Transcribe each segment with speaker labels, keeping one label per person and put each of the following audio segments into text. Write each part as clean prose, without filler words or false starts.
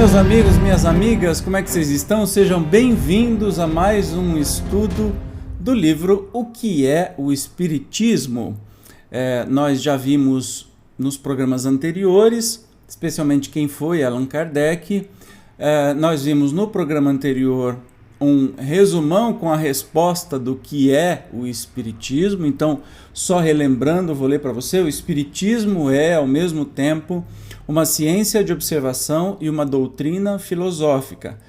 Speaker 1: meus amigos, minhas amigas, como é que vocês estão? Sejam bem-vindos a mais um estudo do livro O que é o Espiritismo? Nós já vimos nos programas anteriores, especialmente quem foi Allan Kardec. Nós vimos no programa anterior um resumão com a resposta do que é o Espiritismo. Então, só relembrando, vou ler para você: o Espiritismo é, ao mesmo tempo, uma ciência de observação e uma doutrina filosófica.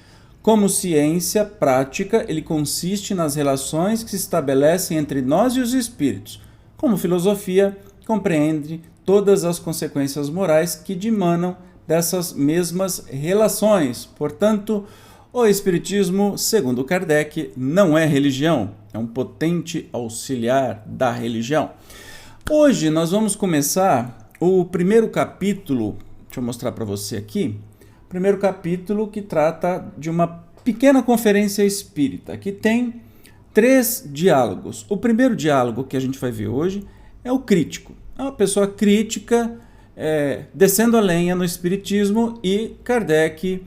Speaker 1: Como ciência prática, ele consiste nas relações que se estabelecem entre nós e os espíritos. Como filosofia, compreende todas as consequências morais que dimanam dessas mesmas relações. Portanto, o Espiritismo, segundo Kardec, não é religião, é um potente auxiliar da religião. Hoje nós vamos começar o primeiro capítulo, deixa eu mostrar para você aqui, o primeiro capítulo que trata de uma pequena conferência espírita, que tem 3 diálogos. O primeiro diálogo que a gente vai ver hoje é o crítico. É uma pessoa crítica, descendo a lenha no Espiritismo, e Kardec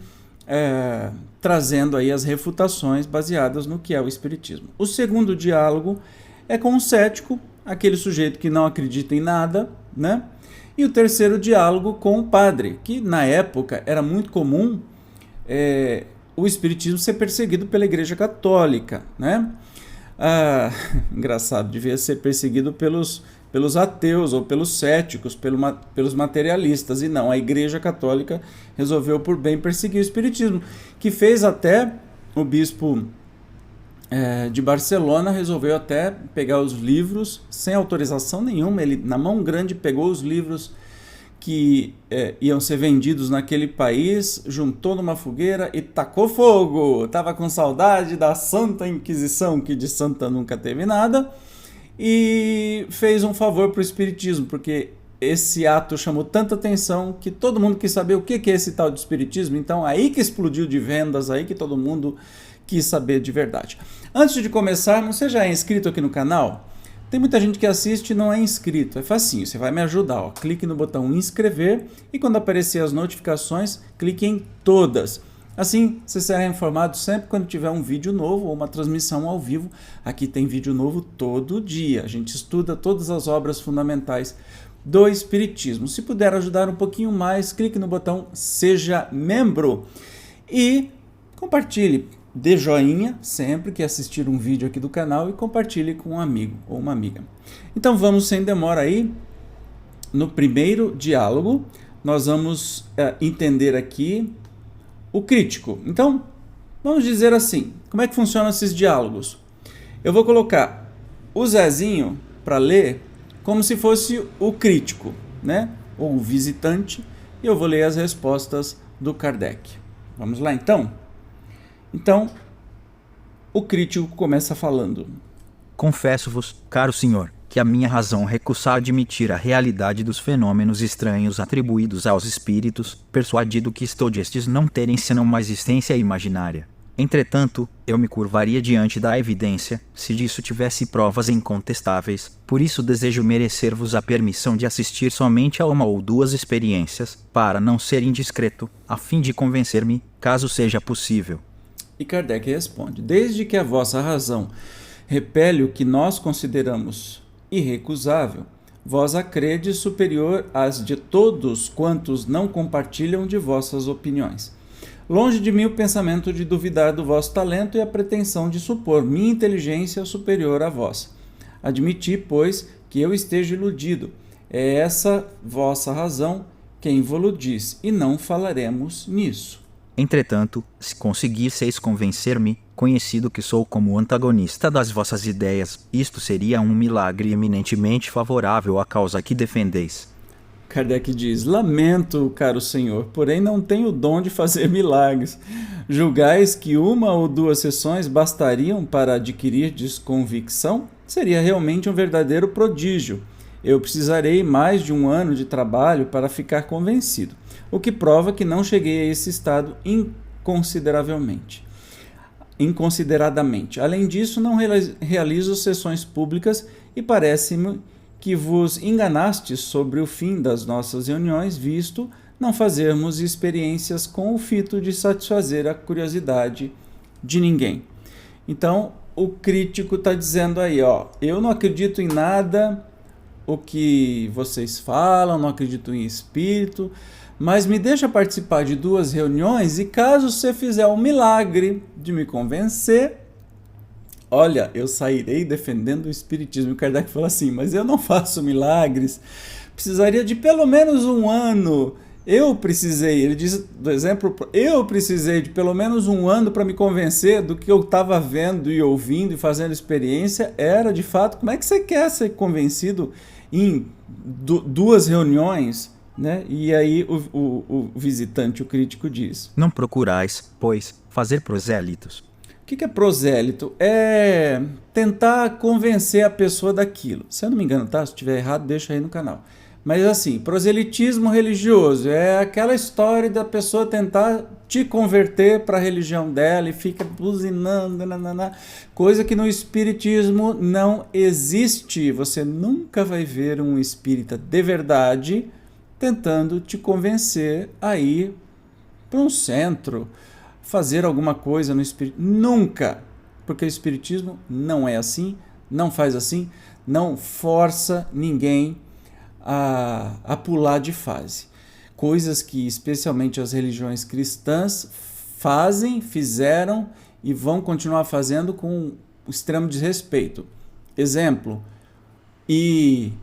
Speaker 1: trazendo aí as refutações baseadas no que é o Espiritismo. O segundo diálogo é com o cético, aquele sujeito que não acredita em nada, né? E o terceiro diálogo com o padre, que na época era muito comum o Espiritismo ser perseguido pela Igreja Católica, né? Engraçado, devia ser perseguido pelos ateus ou pelos céticos, pelos materialistas, e não, a Igreja Católica resolveu por bem perseguir o Espiritismo, que fez até o bispo de Barcelona, resolveu até pegar os livros sem autorização nenhuma. Ele, na mão grande, pegou os livros que iam ser vendidos naquele país, juntou numa fogueira e tacou fogo. Estava com saudade da Santa Inquisição, que de santa nunca teve nada, e fez um favor para o Espiritismo, porque esse ato chamou tanta atenção que todo mundo quis saber o que é esse tal de Espiritismo. Então, aí que explodiu de vendas, aí que todo mundo quis saber de verdade. Antes de começarmos, você já é inscrito aqui no canal? Tem muita gente que assiste e não é inscrito. É facinho, você vai me ajudar, ó. Clique no botão inscrever e quando aparecer as notificações, clique em todas. Assim, você será informado sempre quando tiver um vídeo novo ou uma transmissão ao vivo. Aqui tem vídeo novo todo dia. A gente estuda todas as obras fundamentais do Espiritismo. Se puder ajudar um pouquinho mais, clique no botão Seja Membro e compartilhe. Dê joinha sempre que assistir um vídeo aqui do canal e compartilhe com um amigo ou uma amiga. Então vamos sem demora aí. No primeiro diálogo, nós vamos entender aqui o crítico. Então, vamos dizer assim, como é que funcionam esses diálogos? Eu vou colocar o Zezinho para ler como se fosse o crítico, né? Ou o visitante, e eu vou ler as respostas do Kardec. Vamos lá então? Então, o crítico começa falando:
Speaker 2: Confesso-vos, caro senhor, que a minha razão recusa admitir a realidade dos fenômenos estranhos atribuídos aos espíritos, persuadido que estou de estes não terem senão uma existência imaginária. Entretanto, eu me curvaria diante da evidência, se disso tivesse provas incontestáveis. Por isso desejo merecer-vos a permissão de assistir somente a 1 ou 2 experiências, para não ser indiscreto, a fim de convencer-me, caso seja possível.
Speaker 1: E Kardec responde: desde que a vossa razão repele o que nós consideramos irrecusável, vós a credes superior às de todos quantos não compartilham de vossas opiniões. Longe de mim o pensamento de duvidar do vosso talento e a pretensão de supor minha inteligência superior à vossa. Admiti, pois, que eu esteja iludido. É essa vossa razão quem vo-lo diz, e não falaremos nisso.
Speaker 2: Entretanto, se conseguisseis convencer-me, conhecido que sou como antagonista das vossas ideias, isto seria um milagre eminentemente favorável à causa que defendeis.
Speaker 1: Kardec diz: lamento, caro senhor, porém não tenho o dom de fazer milagres. Julgais que 1 ou 2 sessões bastariam para adquirir desconvicção? Seria realmente um verdadeiro prodígio. Eu precisarei mais de 1 ano de trabalho para ficar convencido, o que prova que não cheguei a esse estado inconsideradamente. Além disso, não realizo sessões públicas e parece-me que vos enganastes sobre o fim das nossas reuniões, visto não fazermos experiências com o fito de satisfazer a curiosidade de ninguém. Então, o crítico está dizendo aí, ó, eu não acredito em nada o que vocês falam, não acredito em espírito, mas me deixa participar de 2 reuniões e caso você fizer um milagre de me convencer, olha, eu sairei defendendo o espiritismo. O Kardec falou assim, mas eu não faço milagres, precisaria de pelo menos 1 ano. Eu precisei, ele diz do exemplo, eu precisei de pelo menos 1 ano para me convencer do que eu estava vendo e ouvindo e fazendo experiência era de fato. Como é que você quer ser convencido em 2 reuniões? Né? E aí o visitante, o crítico diz:
Speaker 2: Não procurais, pois, fazer prosélitos.
Speaker 1: O que é prosélito? É tentar convencer a pessoa daquilo. Se eu não me engano, tá? Se estiver errado, deixa aí no canal. Mas assim, proselitismo religioso é aquela história da pessoa tentar te converter para a religião dela e fica buzinando, nanana, coisa que no espiritismo não existe. Você nunca vai ver um espírita de verdade tentando te convencer a ir para um centro, fazer alguma coisa no espiritismo. Nunca! Porque o espiritismo não é assim, não faz assim, não força ninguém a pular de fase. Coisas que especialmente as religiões cristãs fazem, fizeram e vão continuar fazendo com extremo desrespeito. Exemplo, e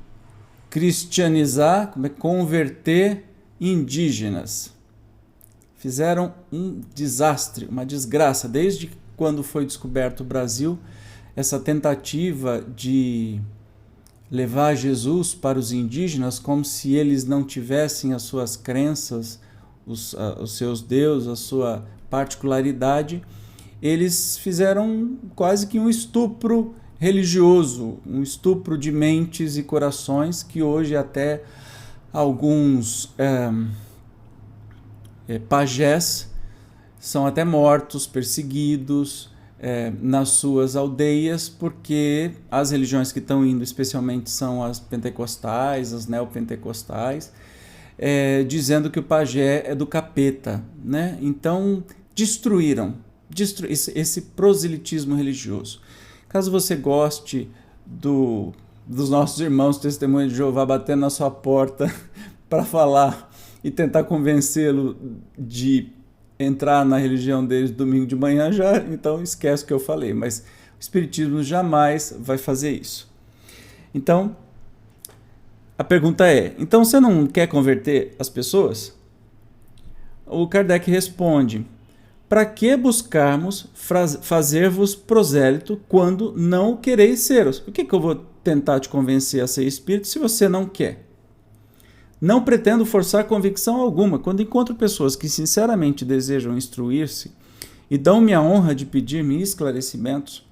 Speaker 1: cristianizar, converter indígenas. Fizeram um desastre, uma desgraça. Desde quando foi descoberto o Brasil, essa tentativa de levar Jesus para os indígenas como se eles não tivessem as suas crenças, os seus deuses, a sua particularidade, eles fizeram quase que um estupro religioso, um estupro de mentes e corações que hoje até alguns pajés são até mortos, perseguidos nas suas aldeias, porque as religiões que estão indo especialmente são as pentecostais, as neopentecostais, dizendo que o pajé é do capeta, né? Então destruíram esse proselitismo religioso. Caso você goste dos nossos irmãos Testemunhas de Jeová batendo na sua porta para falar e tentar convencê-lo de entrar na religião deles domingo de manhã, já então esquece o que eu falei, mas o espiritismo jamais vai fazer isso. Então, a pergunta é, então você não quer converter as pessoas? O Kardec responde: para que buscarmos fazer-vos prosélito quando não quereis ser? Por que eu vou tentar te convencer a ser espírito se você não quer? Não pretendo forçar convicção alguma. Quando encontro pessoas que sinceramente desejam instruir-se e dão-me a honra de pedir-me esclarecimentos,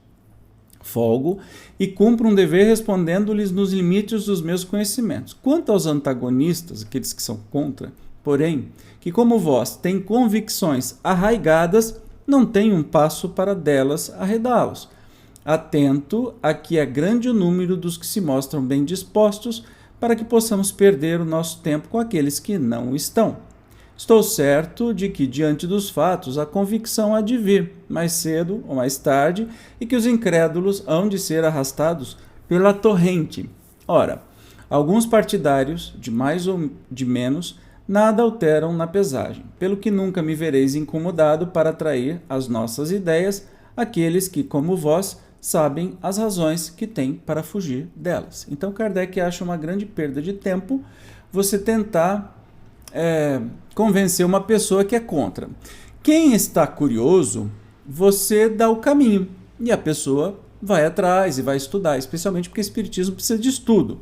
Speaker 1: folgo e cumpro um dever respondendo-lhes nos limites dos meus conhecimentos. Quanto aos antagonistas, aqueles que são contra, porém, que como vós têm convicções arraigadas, não tenho um passo para delas arredá-los. Atento a que é grande o número dos que se mostram bem dispostos para que possamos perder o nosso tempo com aqueles que não o estão. Estou certo de que, diante dos fatos, a convicção há de vir, mais cedo ou mais tarde, e que os incrédulos hão de ser arrastados pela torrente. Ora, alguns partidários, de mais ou de menos, nada alteram na pesagem, pelo que nunca me vereis incomodado para atrair às nossas ideias aqueles que, como vós, sabem as razões que têm para fugir delas. Então Kardec acha uma grande perda de tempo você tentar convencer uma pessoa que é contra. Quem está curioso, você dá o caminho e a pessoa vai atrás e vai estudar, especialmente porque o espiritismo precisa de estudo.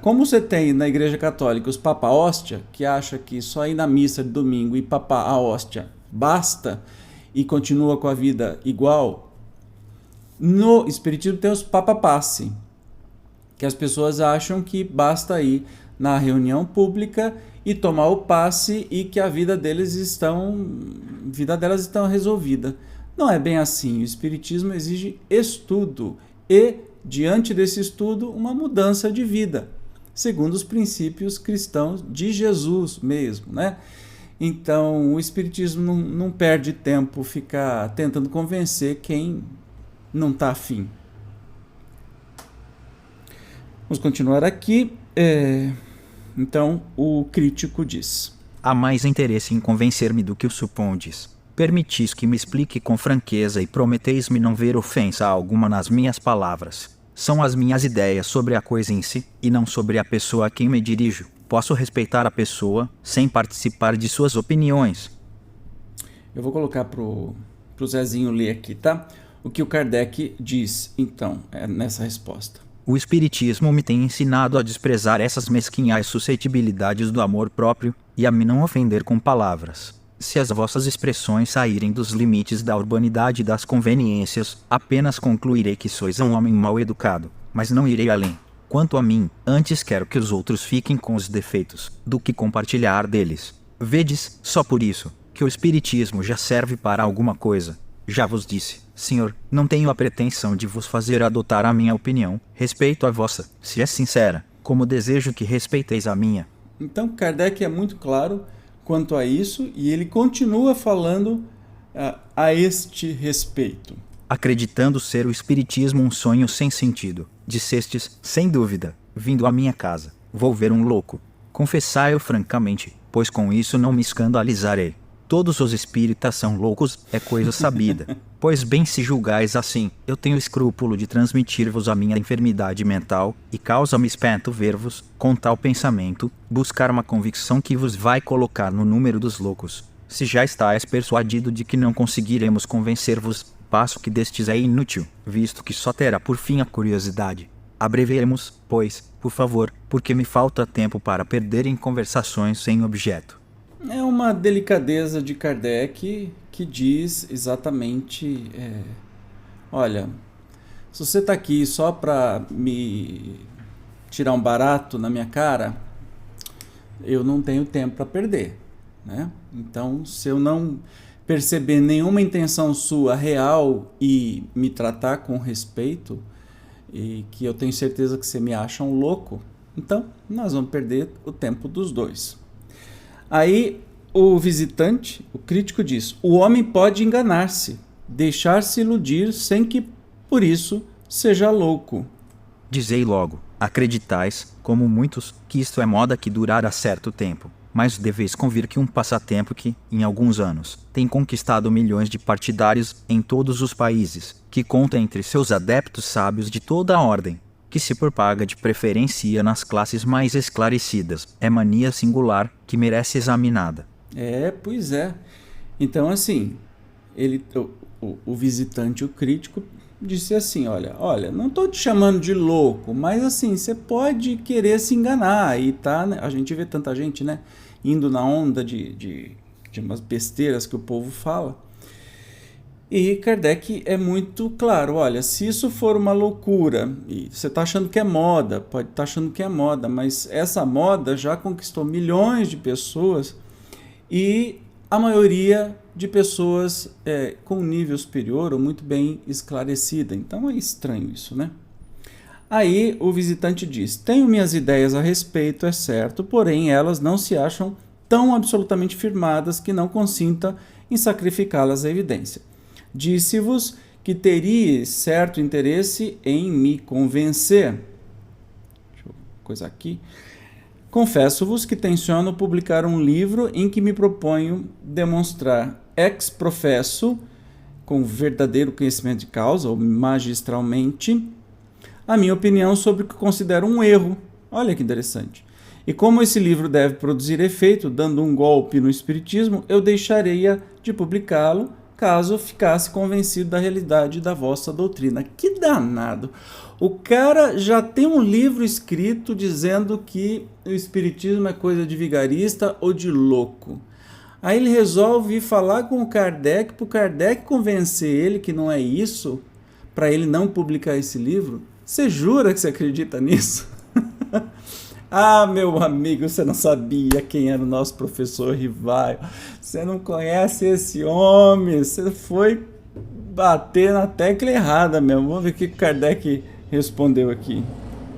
Speaker 1: Como você tem na Igreja Católica os Papa Hóstia, que acha que só ir na missa de domingo e papar a hóstia basta e continua com a vida igual, no Espiritismo tem os Papa Passe, que as pessoas acham que basta ir na reunião pública e tomar o passe e que a vida delas estão resolvida. Não é bem assim. O Espiritismo exige estudo e, diante desse estudo, uma mudança de vida. segundo os princípios cristãos de Jesus mesmo, né? Então, o Espiritismo não perde tempo ficar tentando convencer quem não está afim. Vamos continuar aqui. Então, o crítico diz:
Speaker 2: há mais interesse em convencer-me do que o supondes. Permitis que me explique com franqueza e prometeis-me não ver ofensa alguma nas minhas palavras. São as minhas ideias sobre a coisa em si, e não sobre a pessoa a quem me dirijo. Posso respeitar a pessoa, sem participar de suas opiniões.
Speaker 1: Eu vou colocar pro Zezinho ler aqui, tá? O que o Kardec diz, então, nessa resposta.
Speaker 2: O Espiritismo me tem ensinado a desprezar essas mesquinhas suscetibilidades do amor próprio, e a me não ofender com palavras. Se as vossas expressões saírem dos limites da urbanidade e das conveniências, apenas concluirei que sois um homem mal educado, mas não irei além. Quanto a mim, antes quero que os outros fiquem com os defeitos, do que compartilhar deles. Vedes, só por isso, que o Espiritismo já serve para alguma coisa. Já vos disse, senhor, não tenho a pretensão de vos fazer adotar a minha opinião, respeito a vossa, se é sincera, como desejo que respeiteis a minha.
Speaker 1: Então Kardec é muito claro quanto a isso, e ele continua falando a este respeito.
Speaker 2: Acreditando ser o Espiritismo um sonho sem sentido, dissestes, sem dúvida, vindo à minha casa, vou ver um louco. Confessai-o francamente, pois com isso não me escandalizarei. Todos os espíritas são loucos, é coisa sabida. Pois bem, se julgais assim, eu tenho escrúpulo de transmitir-vos a minha enfermidade mental, e causa-me espanto ver-vos, com tal pensamento, buscar uma convicção que vos vai colocar no número dos loucos. Se já estáis persuadido de que não conseguiremos convencer-vos, passo que destes é inútil, visto que só terá por fim a curiosidade. Abreviemos, pois, por favor, porque me falta tempo para perder em conversações sem objeto.
Speaker 1: É uma delicadeza de Kardec que diz exatamente, olha, se você está aqui só para me tirar um barato na minha cara, eu não tenho tempo para perder, né? Então, se eu não perceber nenhuma intenção sua real e me tratar com respeito, e que eu tenho certeza que você me acha um louco, então nós vamos perder o tempo dos dois. Aí o visitante, o crítico diz: o homem pode enganar-se, deixar-se iludir sem que por isso seja louco.
Speaker 2: Dizei logo, acreditais, como muitos, que isto é moda que durará certo tempo, mas deveis convir que um passatempo que, em alguns anos, tem conquistado milhões de partidários em todos os países, que conta entre seus adeptos sábios de toda a ordem, que se propaga de preferência nas classes mais esclarecidas, é mania singular que merece examinada.
Speaker 1: Pois é. Então, assim, o visitante, o crítico, disse assim, olha, não estou te chamando de louco, mas assim, você pode querer se enganar, e tá, né? A gente vê tanta gente, né, indo na onda de umas besteiras que o povo fala. E Kardec é muito claro, olha, se isso for uma loucura, e você está achando que é moda, pode estar achando que é moda, mas essa moda já conquistou milhões de pessoas, e a maioria de pessoas com nível superior ou muito bem esclarecida. Então é estranho isso, né? Aí o visitante diz: tenho minhas ideias a respeito, é certo, porém elas não se acham tão absolutamente firmadas que não consinta em sacrificá-las à evidência. Disse-vos que teríeis certo interesse em me convencer. Deixa eu coisar aqui. Confesso-vos que tenciono publicar um livro em que me proponho demonstrar ex professo, com verdadeiro conhecimento de causa, ou magistralmente, a minha opinião sobre o que considero um erro. Olha que interessante. E como esse livro deve produzir efeito, dando um golpe no espiritismo, eu deixaria de publicá-lo, caso ficasse convencido da realidade da vossa doutrina. Que danado! O cara já tem um livro escrito dizendo que o espiritismo é coisa de vigarista ou de louco. Aí ele resolve ir falar com o Kardec, para o Kardec convencer ele que não é isso, para ele não publicar esse livro. Você jura que você acredita nisso? Ah, meu amigo, você não sabia quem era o nosso professor Rivaio. Você não conhece esse homem. Você foi bater na tecla errada mesmo. Vamos ver o que Kardec respondeu aqui.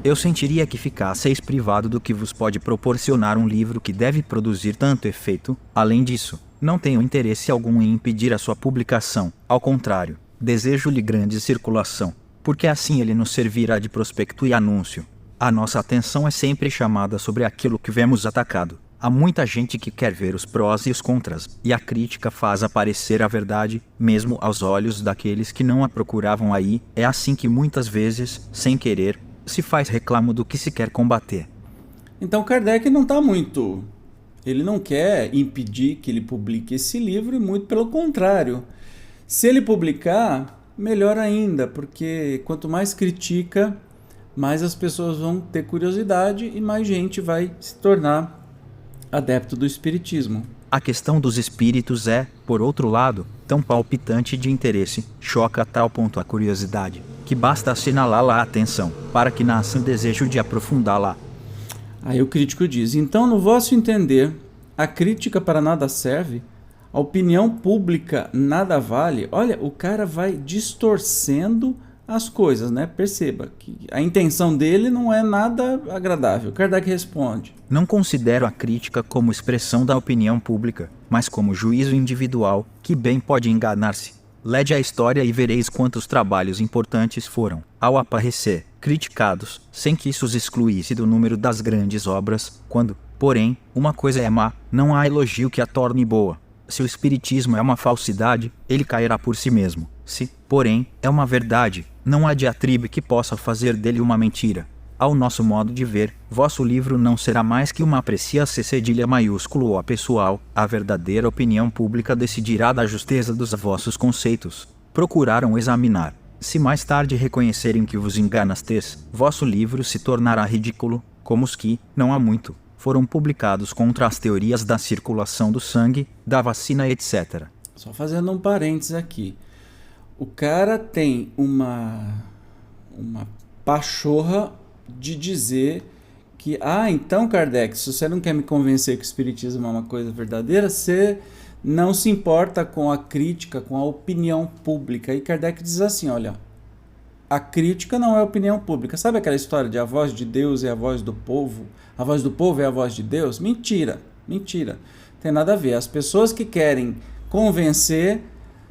Speaker 2: eu sentiria que ficasseis privado do que vos pode proporcionar um livro que deve produzir tanto efeito. Além disso, não tenho interesse algum em impedir a sua publicação. Ao contrário, desejo-lhe grande circulação, porque assim ele nos servirá de prospecto e anúncio. A nossa atenção é sempre chamada sobre aquilo que vemos atacado. Há muita gente que quer ver os prós e os contras, e a crítica faz aparecer a verdade, mesmo aos olhos daqueles que não a procuravam aí. É assim que muitas vezes, sem querer, se faz reclamo do que se quer combater.
Speaker 1: Então Kardec não está muito... Ele não quer impedir que ele publique esse livro, e muito pelo contrário. Se ele publicar, melhor ainda, porque quanto mais critica, mais as pessoas vão ter curiosidade e mais gente vai se tornar adepto do espiritismo.
Speaker 2: A questão dos espíritos é, por outro lado, tão palpitante de interesse, choca a tal ponto a curiosidade, que basta assinalá-la a atenção, para que nasça o desejo de aprofundá-la.
Speaker 1: Aí o crítico diz: então, no vosso entender, a crítica para nada serve? A opinião pública nada vale? Olha, o cara vai distorcendo as coisas, né? Perceba que a intenção dele não é nada agradável. Kardec responde:
Speaker 2: não considero a crítica como expressão da opinião pública, mas como juízo individual, que bem pode enganar-se. Lede a história e vereis quantos trabalhos importantes foram, ao aparecer, criticados, sem que isso os excluísse do número das grandes obras. Quando, porém, uma coisa é má, não há elogio que a torne boa. Se o espiritismo é uma falsidade, ele cairá por si mesmo. Se, porém, é uma verdade, não há diatribe que possa fazer dele uma mentira. Ao nosso modo de ver, vosso livro não será mais que uma apreciação cedilha maiúsculo ou a pessoal. A verdadeira opinião pública decidirá da justeza dos vossos conceitos. Procuraram examinar. Se mais tarde reconhecerem que vos enganastes, vosso livro se tornará ridículo, como os que, não há muito, foram publicados contra as teorias da circulação do sangue, da vacina, etc.
Speaker 1: Só fazendo um parênteses aqui. O cara tem uma pachorra de dizer que, então, Kardec, se você não quer me convencer que o espiritismo é uma coisa verdadeira, você não se importa com a crítica, com a opinião pública. E Kardec diz assim, olha, a crítica não é opinião pública. Sabe aquela história de a voz de Deus é a voz do povo? A voz do povo é a voz de Deus? Mentira, mentira. Tem nada a ver. As pessoas que querem convencer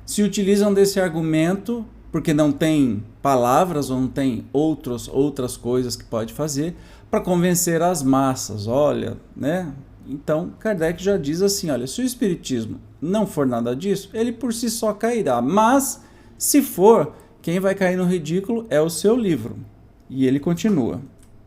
Speaker 1: se utilizam desse argumento porque não tem palavras ou não tem outras coisas que pode fazer para convencer as massas. Olha, né? Então, Kardec já diz assim, olha, se o espiritismo não for nada disso, ele por si só cairá. Mas, se for, quem vai cair no ridículo é o seu livro. E ele continua.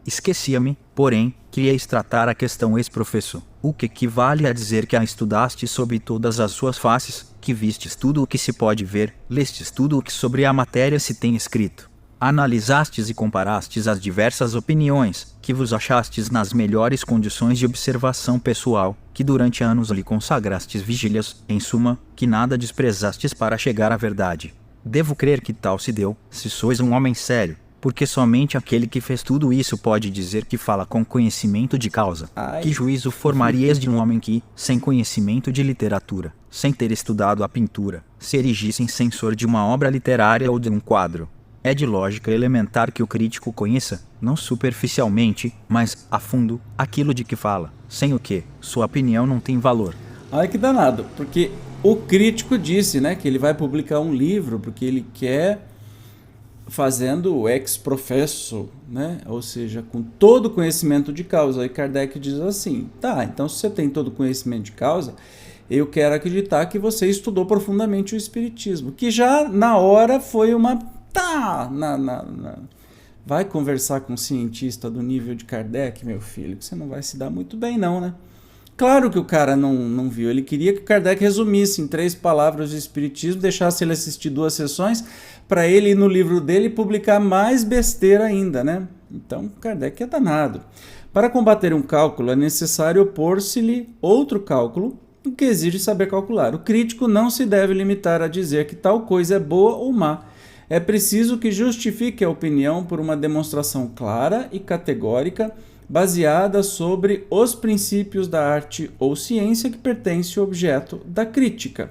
Speaker 2: Esquecia-me, porém, que ias tratar a questão ex-professo, o que equivale a dizer que a estudastes sob todas as suas faces, que vistes tudo o que se pode ver, lestes tudo o que sobre a matéria se tem escrito. Analisastes e comparastes as diversas opiniões, que vos achastes nas melhores condições de observação pessoal, que durante anos lhe consagrastes vigílias, em suma, que nada desprezastes para chegar à verdade. Devo crer que tal se deu, se sois um homem sério, porque somente aquele que fez tudo isso pode dizer que fala com conhecimento de causa. Que juízo formarias de um homem que, sem conhecimento de literatura, sem ter estudado a pintura, se erigisse em censor de uma obra literária ou de um quadro? É de lógica elementar que o crítico conheça, não superficialmente, mas a fundo, aquilo de que fala, sem o que sua opinião não tem valor.
Speaker 1: Olha que danado, porque o crítico disse, né, que ele vai publicar um livro porque ele quer, fazendo o ex-professo, né, ou seja, com todo o conhecimento de causa. E Kardec diz assim, então se você tem todo o conhecimento de causa, eu quero acreditar que você estudou profundamente o espiritismo, que já na hora foi uma... Vai conversar com um cientista do nível de Kardec, meu filho, que você não vai se dar muito bem não, né? Claro que o cara não viu, ele queria que Kardec resumisse em 3 palavras o espiritismo, deixasse ele assistir 2 sessões, para ele ir no livro dele e publicar mais besteira ainda, né? Então, Kardec é danado. Para combater um cálculo, é necessário opor-se-lhe outro cálculo, o que exige saber calcular. O crítico não se deve limitar a dizer que tal coisa é boa ou má. É preciso que justifique a opinião por uma demonstração clara e categórica, baseada sobre os princípios da arte ou ciência que pertence ao objeto da crítica.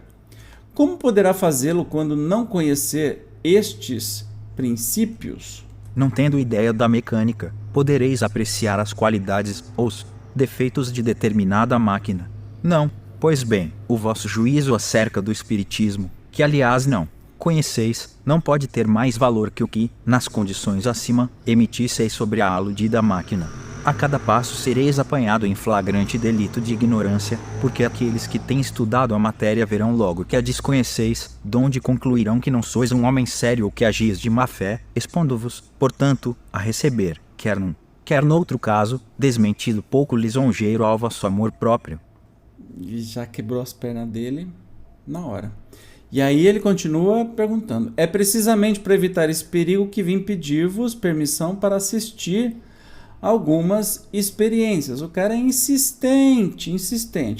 Speaker 1: Como poderá fazê-lo quando não conhecer estes princípios?
Speaker 2: não tendo ideia da mecânica, podereis apreciar as qualidades ou os defeitos de determinada máquina. Não, pois bem, o vosso juízo acerca do espiritismo, que aliás não conheceis, não pode ter mais valor que o que, nas condições acima, emitisseis sobre a aludida máquina. A cada passo sereis apanhado em flagrante delito de ignorância, porque aqueles que têm estudado a matéria verão logo que a desconheceis, donde concluirão que não sois um homem sério ou que agis de má fé, expondo-vos, portanto, a receber, quer num, quer noutro caso, desmentido pouco lisonjeiro ao vosso amor próprio.
Speaker 1: E já quebrou as pernas dele na hora. E aí ele continua perguntando: é precisamente para evitar esse perigo que vim pedir-vos permissão para assistir algumas experiências. O cara é insistente.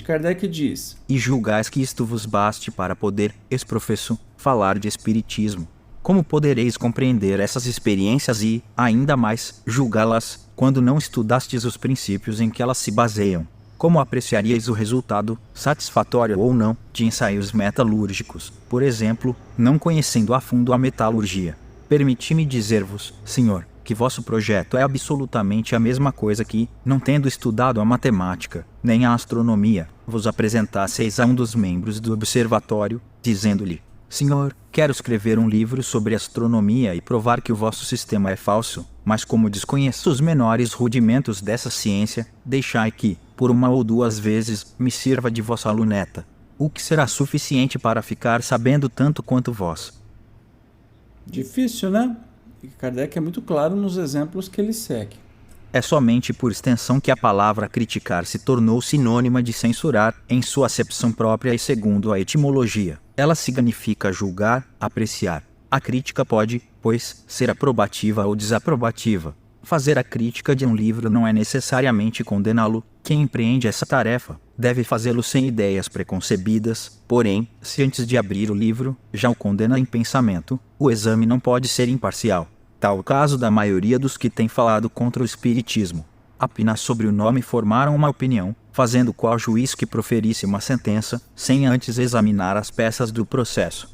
Speaker 1: Kardec diz:
Speaker 2: e julgais que isto vos baste para poder, ex-professo, falar de espiritismo. Como podereis compreender essas experiências e, ainda mais, julgá-las, quando não estudastes os princípios em que elas se baseiam? Como apreciaríeis o resultado, satisfatório ou não, de ensaios metalúrgicos, por exemplo, não conhecendo a fundo a metalurgia? Permiti-me dizer-vos, senhor, que vosso projeto é absolutamente a mesma coisa que, não tendo estudado a matemática, nem a astronomia, vos apresentasseis a um dos membros do observatório, dizendo-lhe: senhor, quero escrever um livro sobre astronomia e provar que o vosso sistema é falso, mas como desconheço os menores rudimentos dessa ciência, deixai que, por uma ou duas vezes, me sirva de vossa luneta, o que será suficiente para ficar sabendo tanto quanto vós.
Speaker 1: Difícil, né? E Kardec é muito claro nos exemplos que ele segue.
Speaker 2: É somente por extensão que a palavra criticar se tornou sinônima de censurar, em sua acepção própria e segundo a etimologia. Ela significa julgar, apreciar. A crítica pode, pois, ser aprobativa ou desaprobativa. Fazer a crítica de um livro não é necessariamente condená-lo. Quem empreende essa tarefa deve fazê-lo sem ideias preconcebidas, porém, se antes de abrir o livro, já o condena em pensamento, o exame não pode ser imparcial. Tal o caso da maioria dos que têm falado contra o espiritismo. Apenas sobre o nome formaram uma opinião, fazendo qual juiz que proferisse uma sentença, sem antes examinar as peças do processo.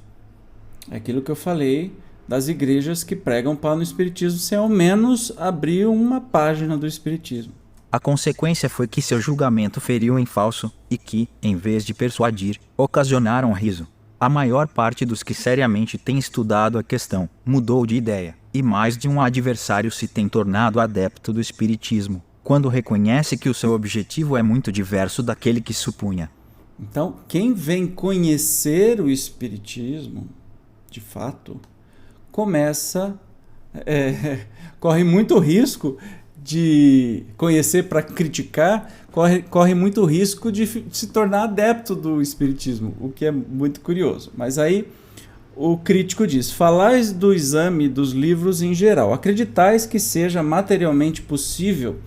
Speaker 1: É aquilo que eu falei das igrejas que pregam para no espiritismo sem ao menos abrir uma página do espiritismo.
Speaker 2: A consequência foi que seu julgamento feriu em falso, e que, em vez de persuadir, ocasionaram riso. A maior parte dos que seriamente têm estudado a questão mudou de ideia, e mais de um adversário se tem tornado adepto do espiritismo, quando reconhece que o seu objetivo é muito diverso daquele que supunha.
Speaker 1: Então, quem vem conhecer o espiritismo, de fato, corre muito risco de conhecer para criticar, corre muito risco de se tornar adepto do espiritismo, o que é muito curioso. Mas aí o crítico diz: falais do exame dos livros em geral, acreditais que seja materialmente possível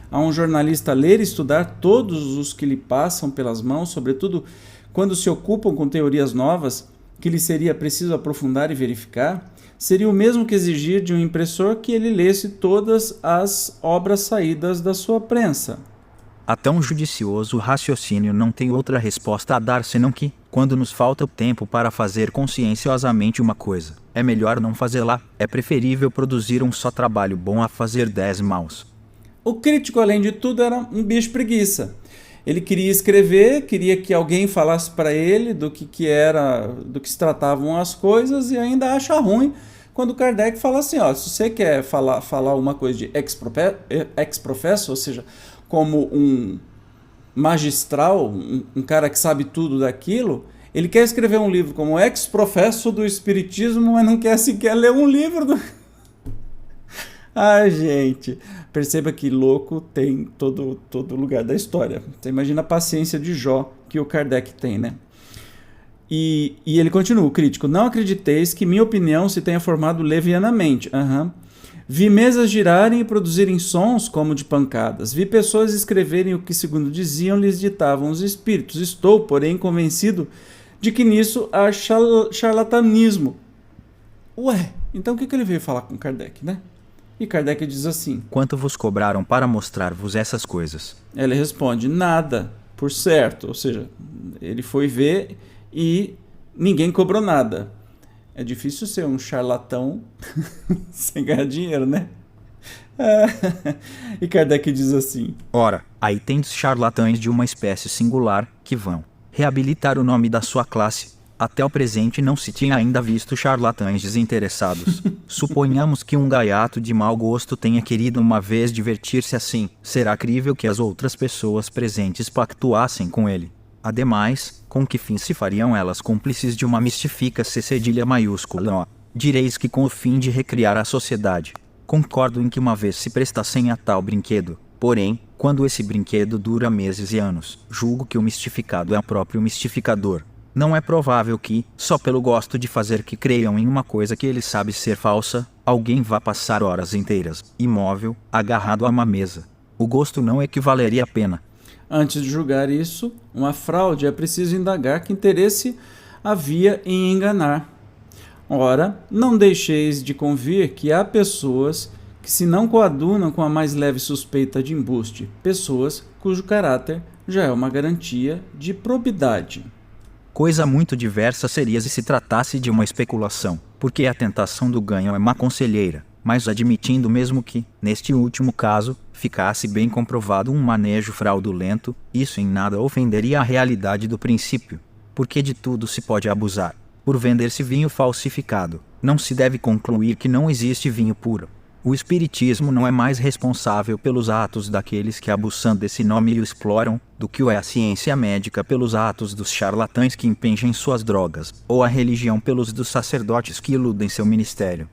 Speaker 1: a um jornalista ler e estudar todos os que lhe passam pelas mãos, sobretudo quando se ocupam com teorias novas que lhe seria preciso aprofundar e verificar? Seria o mesmo que exigir de um impressor que ele lesse todas as obras saídas da sua prensa.
Speaker 2: Até um judicioso raciocínio não tem outra resposta a dar senão que, quando nos falta o tempo para fazer conscienciosamente uma coisa, é melhor não fazê-la, é preferível produzir um só trabalho bom a fazer 10 maus.
Speaker 1: O crítico, além de tudo, era um bicho preguiça. Ele queria escrever, queria que alguém falasse para ele do que se tratavam as coisas, e ainda acha ruim quando Kardec fala assim: ó, se você quer falar uma coisa de ex-professo, ou seja, como um magistral, um cara que sabe tudo daquilo, ele quer escrever um livro como ex-professo do espiritismo, mas não quer sequer ler um livro do... Ai, gente, perceba que louco tem todo lugar da história. Você imagina a paciência de Jó que o Kardec tem, né? E ele continua, o crítico: não acrediteis que minha opinião se tenha formado levianamente. Vi mesas girarem e produzirem sons como de pancadas. Vi pessoas escreverem o que, segundo diziam, lhes ditavam os espíritos. Estou, porém, convencido de que nisso há charlatanismo. Ué, então o que ele veio falar com Kardec, né? E Kardec diz assim:
Speaker 2: quanto vos cobraram para mostrar-vos essas coisas?
Speaker 1: Ele responde: nada, por certo. Ou seja, ele foi ver e ninguém cobrou nada. É difícil ser um charlatão sem ganhar dinheiro, né? E Kardec diz assim:
Speaker 2: ora, aí tendes charlatães de uma espécie singular, que vão reabilitar o nome da sua classe. Até o presente não se tinha ainda visto charlatães desinteressados. Suponhamos que um gaiato de mau gosto tenha querido uma vez divertir-se assim. Será crível que as outras pessoas presentes pactuassem com ele. Ademais, com que fim se fariam elas cúmplices de uma mistifica-se cedilha maiúscula? Direis que com o fim de recriar a sociedade. Concordo em que uma vez se prestassem a tal brinquedo. Porém, quando esse brinquedo dura meses e anos, julgo que o mistificado é o próprio mistificador. Não é provável que, só pelo gosto de fazer que creiam em uma coisa que ele sabe ser falsa, alguém vá passar horas inteiras, imóvel, agarrado a uma mesa. O gosto não equivaleria a pena.
Speaker 1: Antes de julgar isso, uma fraude, é preciso indagar que interesse havia em enganar. Ora, não deixeis de convir que há pessoas que se não coadunam com a mais leve suspeita de embuste, pessoas cujo caráter já é uma garantia de probidade.
Speaker 2: Coisa muito diversa seria se tratasse de uma especulação, porque a tentação do ganho é má conselheira, mas admitindo mesmo que, neste último caso, ficasse bem comprovado um manejo fraudulento, isso em nada ofenderia a realidade do princípio, porque de tudo se pode abusar. Por vender-se vinho falsificado, não se deve concluir que não existe vinho puro. O espiritismo não é mais responsável pelos atos daqueles que abusando desse nome o exploram, do que o é a ciência médica pelos atos dos charlatães que impingem suas drogas, ou a religião pelos dos sacerdotes que iludem seu ministério.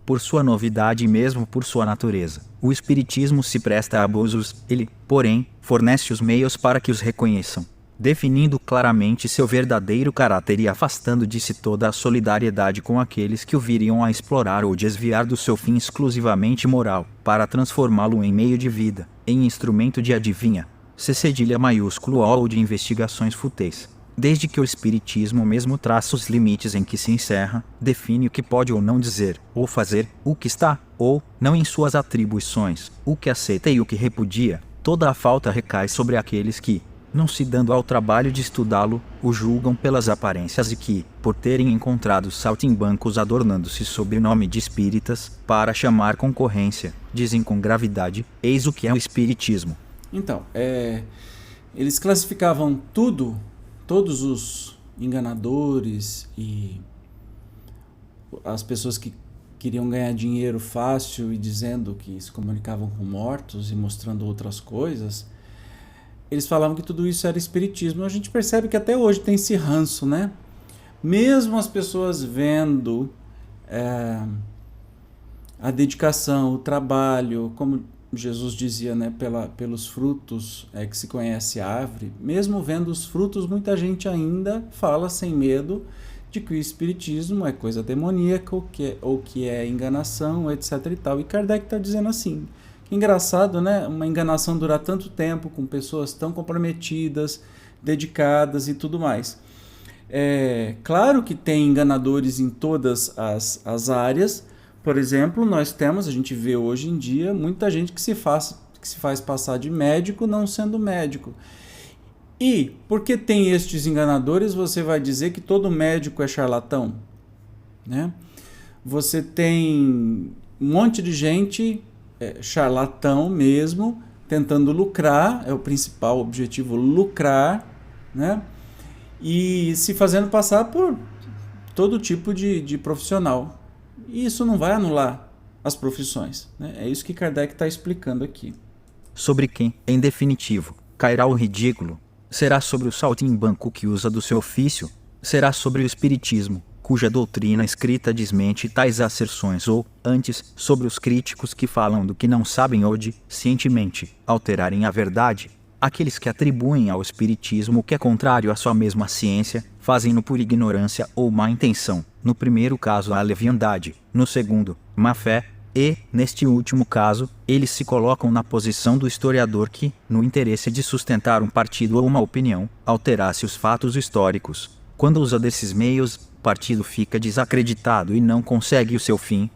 Speaker 2: Por sua novidade e mesmo por sua natureza, o espiritismo se presta a abusos, ele, porém, fornece os meios para que os reconheçam, definindo claramente seu verdadeiro caráter e afastando de si toda a solidariedade com aqueles que o viriam a explorar ou desviar do seu fim exclusivamente moral, para transformá-lo em meio de vida, em instrumento de adivinha, cedilha maiúsculo ou de investigações fúteis. Desde que o espiritismo mesmo traça os limites em que se encerra, define o que pode ou não dizer, ou fazer, o que está, ou não em suas atribuições, o que aceita e o que repudia, toda a falta recai sobre aqueles que, não se dando ao trabalho de estudá-lo, o julgam pelas aparências e que, por terem encontrado saltimbancos adornando-se sob o nome de espíritas, para chamar concorrência, dizem com gravidade, eis o que é o espiritismo.
Speaker 1: Então, eles classificavam todos os enganadores e as pessoas que queriam ganhar dinheiro fácil e dizendo que se comunicavam com mortos e mostrando outras coisas. Eles falavam que tudo isso era espiritismo. A gente percebe que até hoje tem esse ranço, né? Mesmo as pessoas vendo a dedicação, o trabalho, como Jesus dizia, né? Pelos frutos que se conhece a árvore. Mesmo vendo os frutos, muita gente ainda fala sem medo de que o espiritismo é coisa demoníaca ou que é enganação, etc. e tal. E Kardec está dizendo assim... Engraçado, né? Uma enganação durar tanto tempo com pessoas tão comprometidas, dedicadas e tudo mais. Claro que tem enganadores em todas as áreas. Por exemplo, a gente vê hoje em dia muita gente que se faz passar de médico não sendo médico. E porque tem estes enganadores, você vai dizer que todo médico é charlatão, né? Você tem um monte de gente charlatão mesmo, tentando lucrar, é o principal objetivo, lucrar, né? E se fazendo passar por todo tipo de profissional. E isso não vai anular as profissões, né? É isso que Kardec está explicando aqui.
Speaker 2: Sobre quem, em definitivo, cairá o ridículo? Será sobre o saltimbanco que usa do seu ofício? Será sobre o espiritismo, cuja doutrina escrita desmente tais asserções, ou, antes, sobre os críticos que falam do que não sabem ou de, cientemente, alterarem a verdade? Aqueles que atribuem ao espiritismo o que é contrário à sua mesma ciência, fazem-no por ignorância ou má intenção, no primeiro caso a leviandade, no segundo, má fé, e, neste último caso, eles se colocam na posição do historiador que, no interesse de sustentar um partido ou uma opinião, alterasse os fatos históricos. Quando usa desses meios, o partido fica desacreditado e não consegue o seu fim.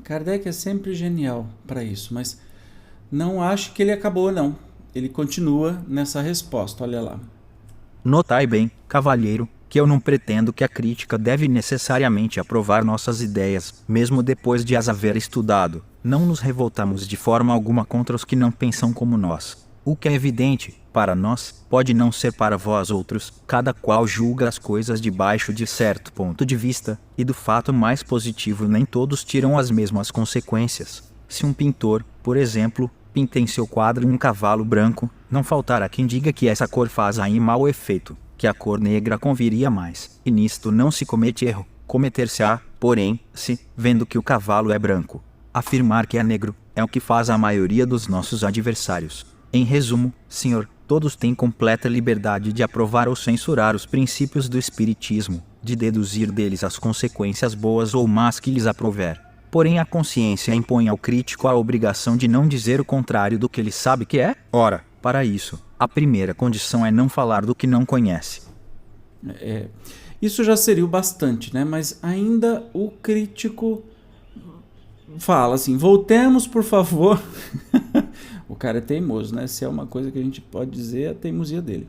Speaker 1: Kardec é sempre genial para isso, mas não acho que ele acabou, não. Ele continua nessa resposta, olha lá.
Speaker 2: Notai bem, cavalheiro, que eu não pretendo que a crítica deve necessariamente aprovar nossas ideias, mesmo depois de as haver estudado. Não nos revoltamos de forma alguma contra os que não pensam como nós. O que é evidente, para nós, pode não ser para vós outros. Cada qual julga as coisas debaixo de certo ponto de vista, e do fato mais positivo nem todos tiram as mesmas consequências. Se um pintor, por exemplo, pinta em seu quadro um cavalo branco, não faltará quem diga que essa cor faz aí mau efeito, que a cor negra conviria mais. E nisto não se comete erro. Cometer-se-á, porém, se, vendo que o cavalo é branco, afirmar que é negro, é o que faz a maioria dos nossos adversários. Em resumo, senhor, todos têm completa liberdade de aprovar ou censurar os princípios do espiritismo, de deduzir deles as consequências boas ou más que lhes aprouver. Porém a consciência impõe ao crítico a obrigação de não dizer o contrário do que ele sabe que é. Ora, para isso, a primeira condição é não falar do que não conhece.
Speaker 1: Isso já seria o bastante, né? Mas ainda o crítico fala assim, voltemos por favor. O cara é teimoso, né? Se é uma coisa que a gente pode dizer, é a teimosia dele.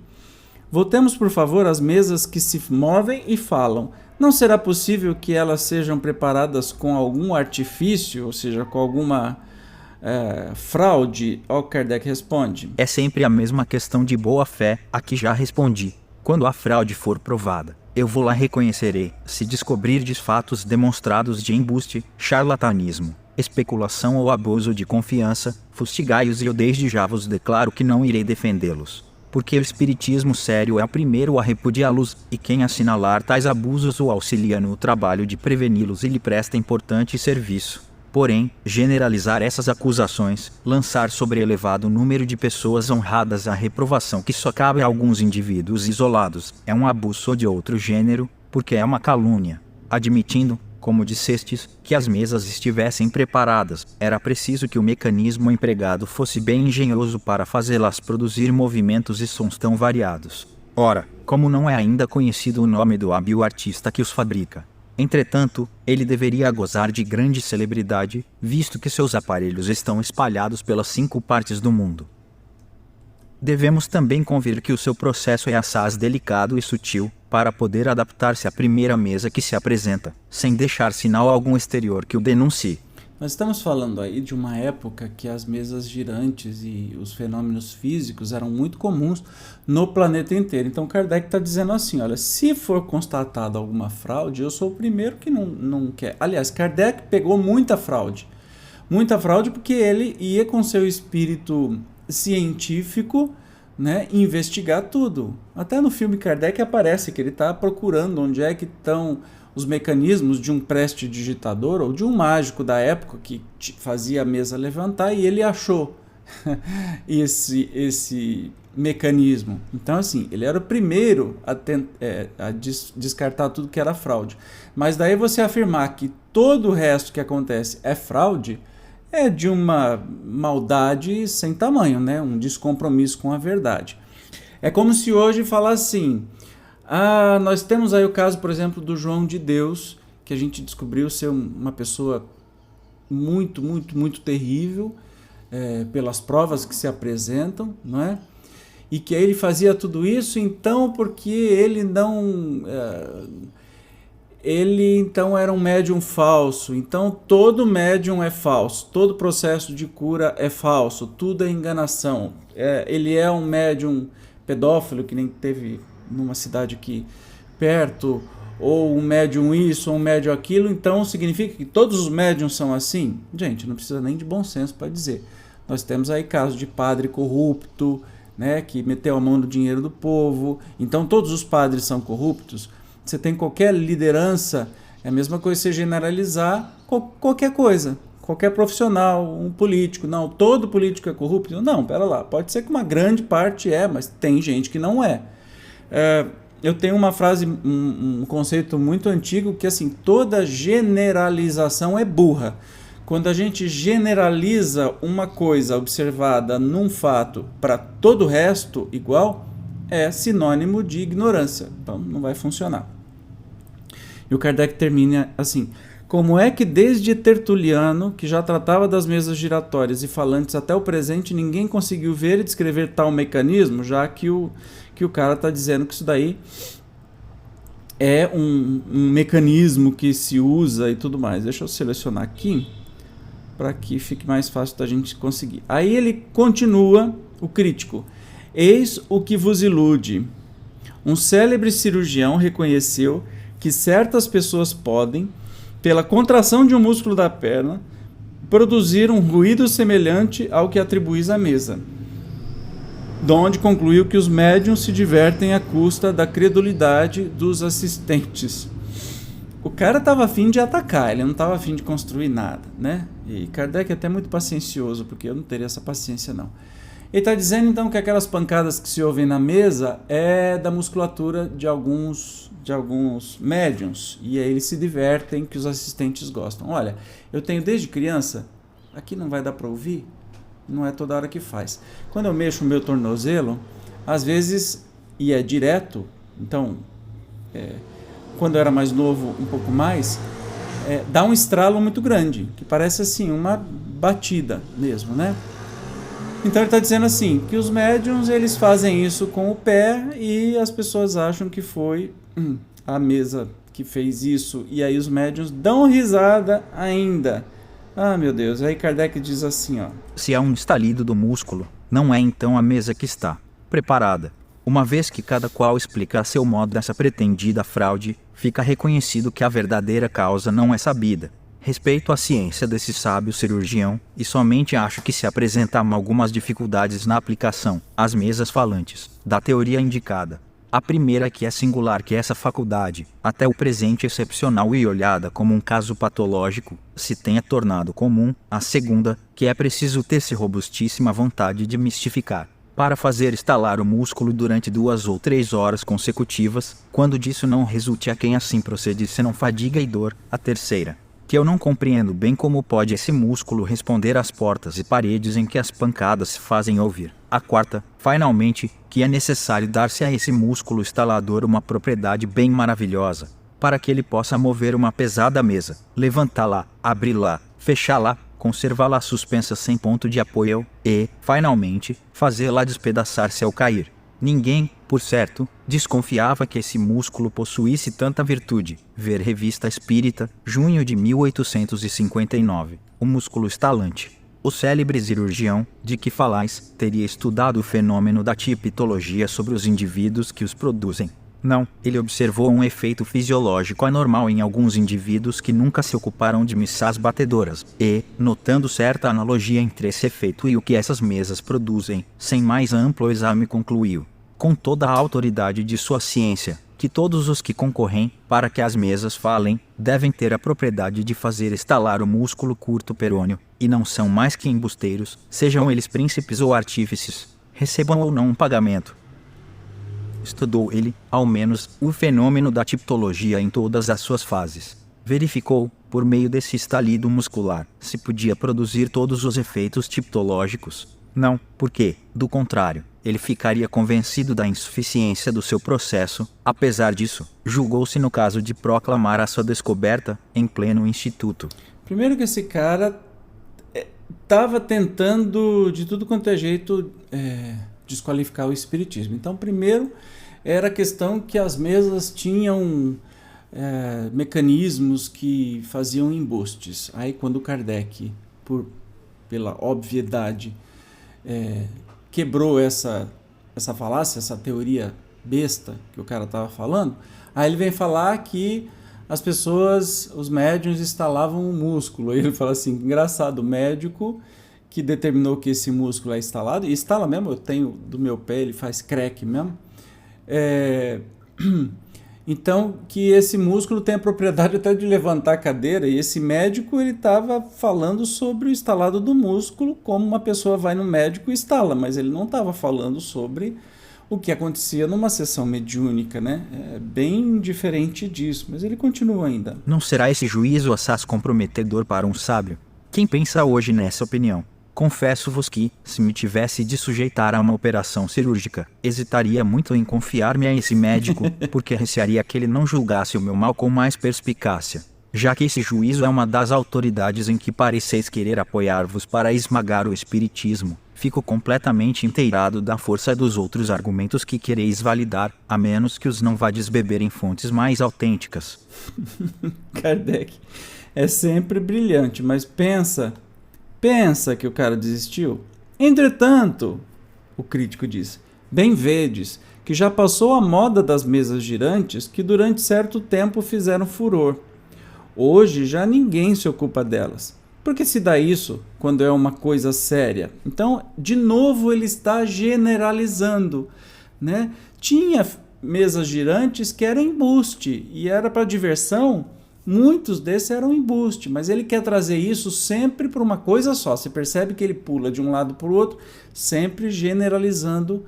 Speaker 1: Voltemos por favor às mesas que se movem e falam. Não será possível que elas sejam preparadas com algum artifício, ou seja, com alguma fraude? O Kardec responde.
Speaker 2: É sempre a mesma questão de boa fé, a que já respondi. Quando a fraude for provada, eu vou lá reconhecerei, se descobrirdes fatos demonstrados de embuste, charlatanismo, especulação ou abuso de confiança, fustigai-os e eu desde já vos declaro que não irei defendê-los. Porque o espiritismo sério é o primeiro a repudiá-los, e quem assinalar tais abusos o auxilia no trabalho de preveni-los e lhe presta importante serviço. Porém, generalizar essas acusações, lançar sobre elevado número de pessoas honradas a reprovação que só cabe a alguns indivíduos isolados, é um abuso de outro gênero, porque é uma calúnia. Admitindo, como dissestes, que as mesas estivessem preparadas, era preciso que o mecanismo empregado fosse bem engenhoso para fazê-las produzir movimentos e sons tão variados. Ora, como não é ainda conhecido o nome do hábil artista que os fabrica, entretanto, ele deveria gozar de grande celebridade, visto que seus aparelhos estão espalhados pelas 5 partes do mundo. Devemos também convir que o seu processo é assaz delicado e sutil, para poder adaptar-se à primeira mesa que se apresenta, sem deixar sinal algum exterior que o denuncie.
Speaker 1: Nós estamos falando aí de uma época que as mesas girantes e os fenômenos físicos eram muito comuns no planeta inteiro. Então Kardec está dizendo assim, olha, se for constatada alguma fraude, eu sou o primeiro que não quer. Aliás, Kardec pegou muita fraude porque ele ia com seu espírito científico, né, investigar tudo. Até no filme Kardec aparece que ele está procurando onde é que estão os mecanismos de um prestidigitador ou de um mágico da época que fazia a mesa levantar, e ele achou esse mecanismo. Então, assim, ele era o primeiro a descartar tudo que era fraude. Mas daí você afirmar que todo o resto que acontece é fraude, é de uma maldade sem tamanho, né? Um descompromisso com a verdade. É como se hoje falasse assim, nós temos aí o caso, por exemplo, do João de Deus, que a gente descobriu ser uma pessoa muito, muito, muito terrível, pelas provas que se apresentam, não é? E que aí ele fazia tudo isso, então, porque ele não... ele então era um médium falso. Então todo médium é falso, todo processo de cura é falso, tudo é enganação. Ele é um médium pedófilo, que nem teve numa cidade aqui perto, ou um médium isso, ou um médium aquilo, então significa que todos os médiums são assim? Gente, não precisa nem de bom senso para dizer. Nós temos aí casos de padre corrupto, né, que meteu a mão no dinheiro do povo. Então todos os padres são corruptos? Você tem qualquer liderança, é a mesma coisa você generalizar qualquer coisa, qualquer profissional, um político. Não, todo político é corrupto? Não, pera lá, pode ser que uma grande parte mas tem gente que não é. Eu tenho uma frase, um conceito muito antigo, que assim, toda generalização é burra. Quando a gente generaliza uma coisa observada num fato para todo o resto igual, é sinônimo de ignorância. Então não vai funcionar. E o Kardec termina assim: como é que desde Tertuliano, que já tratava das mesas giratórias e falantes até o presente, ninguém conseguiu ver e descrever tal mecanismo, já que o cara está dizendo que isso daí é um mecanismo que se usa e tudo mais. Deixa eu selecionar aqui, para que fique mais fácil da gente conseguir. Aí ele continua, o crítico. Eis o que vos ilude. Um célebre cirurgião reconheceu que certas pessoas podem, pela contração de um músculo da perna, produzir um ruído semelhante ao que atribuís à mesa, donde concluiu que os médiuns se divertem à custa da credulidade dos assistentes. O cara estava afim de atacar, ele não estava afim de construir nada, né? E Kardec é até muito paciencioso, porque eu não teria essa paciência, não. Ele está dizendo, então, que aquelas pancadas que se ouvem na mesa é da musculatura de alguns médiuns, e aí eles se divertem, que os assistentes gostam. Olha, eu tenho desde criança, aqui não vai dar para ouvir, não é toda hora que faz. Quando eu mexo o meu tornozelo, às vezes, e é direto, então, quando eu era mais novo, um pouco mais, dá um estralo muito grande, que parece assim, uma batida mesmo, né? Então ele está dizendo assim, que os médiuns eles fazem isso com o pé e as pessoas acham que foi a mesa que fez isso, e aí os médiuns dão risada ainda. Ah, meu Deus, aí Kardec diz assim, ó.
Speaker 2: Se há um estalido do músculo, não é então a mesa que está preparada. Uma vez que cada qual explica a seu modo dessa pretendida fraude, fica reconhecido que a verdadeira causa não é sabida. Respeito à ciência desse sábio cirurgião, e somente acho que se apresentam algumas dificuldades na aplicação, às mesas falantes, da teoria indicada. A primeira que é singular que essa faculdade, até o presente excepcional e olhada como um caso patológico, se tenha tornado comum. A segunda, que é preciso ter-se robustíssima vontade de mistificar, para fazer estalar o músculo durante 2 ou 3 horas consecutivas, quando disso não resulte a quem assim procede senão fadiga e dor. A terceira, que eu não compreendo bem como pode esse músculo responder às portas e paredes em que as pancadas se fazem ouvir. A quarta, finalmente, que é necessário dar-se a esse músculo estalador uma propriedade bem maravilhosa, para que ele possa mover uma pesada mesa, levantá-la, abri-la, fechá-la, conservá-la suspensa sem ponto de apoio e, finalmente, fazê-la despedaçar-se ao cair. Ninguém, por certo, desconfiava que esse músculo possuísse tanta virtude. Ver Revista Espírita, junho de 1859. O músculo estalante. O célebre cirurgião, de que falais, teria estudado o fenômeno da tipitologia sobre os indivíduos que os produzem. Não, ele observou um efeito fisiológico anormal em alguns indivíduos que nunca se ocuparam de missas batedoras, e, notando certa analogia entre esse efeito e o que essas mesas produzem, sem mais amplo exame concluiu, com toda a autoridade de sua ciência, que todos os que concorrem para que as mesas falem, devem ter a propriedade de fazer estalar o músculo curto perôneo, e não são mais que embusteiros, sejam eles príncipes ou artífices, recebam ou não um pagamento. Estudou ele, ao menos, o fenômeno da tipologia em todas as suas fases. Verificou, por meio desse estalido muscular, se podia produzir todos os efeitos tipológicos. Não, porque, do contrário, ele ficaria convencido da insuficiência do seu processo. Apesar disso, julgou-se no caso de proclamar a sua descoberta em pleno instituto.
Speaker 1: Primeiro que esse cara estava tentando, de tudo quanto é jeito, desqualificar o espiritismo. Então, primeiro, era a questão que as mesas tinham mecanismos que faziam embustes. Aí, quando Kardec, pela obviedade, quebrou essa falácia, essa teoria besta que o cara estava falando, aí ele vem falar que as pessoas, os médiuns, instalavam um músculo. Aí ele fala assim, engraçado, o médico que determinou que esse músculo é instalado, e instala mesmo, eu tenho do meu pé, ele faz crack mesmo, então que esse músculo tem a propriedade até de levantar a cadeira, e esse médico ele estava falando sobre o instalado do músculo, como uma pessoa vai no médico e instala, mas ele não estava falando sobre o que acontecia numa sessão mediúnica, né? É bem diferente disso, mas ele continua ainda.
Speaker 2: Não será esse juízo assaz comprometedor para um sábio? Quem pensa hoje nessa opinião? Confesso-vos que, se me tivesse de sujeitar a uma operação cirúrgica, hesitaria muito em confiar-me a esse médico, porque recearia que ele não julgasse o meu mal com mais perspicácia, já que esse juízo é uma das autoridades em que pareceis querer apoiar-vos para esmagar o espiritismo. fico completamente inteirado da força dos outros argumentos que quereis validar, a menos que os não vades beber em fontes mais autênticas.
Speaker 1: Kardec é sempre brilhante, mas pensa que o cara desistiu. Entretanto, o crítico diz, bem vedes que já passou a moda das mesas girantes que durante certo tempo fizeram furor. Hoje já ninguém se ocupa delas. Por que se dá isso quando é uma coisa séria? Então, de novo, ele está generalizando, né? Tinha mesas girantes que eram embuste e era para diversão. Muitos desses eram embuste, mas ele quer trazer isso sempre para uma coisa só. Você percebe que ele pula de um lado para o outro, sempre generalizando